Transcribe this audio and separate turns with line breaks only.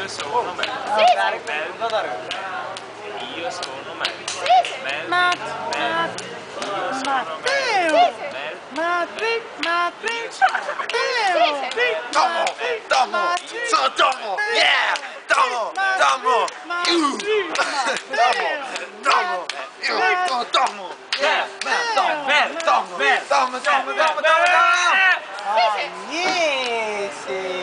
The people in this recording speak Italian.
Io sono Mel.
Sì, sì.
Mel. Io sono Mel. Mel.
Matteo,
Mel.
Matteo,
Tomo,
Tomo, sono Tomo, yeah, Tomo, Tomo, you, Tomo, io sono Tomo, yeah, Tomo, Tomo, Tomo, Tomo, Tomo, Tomo, Tomo,
Sì, sì.
Agnese.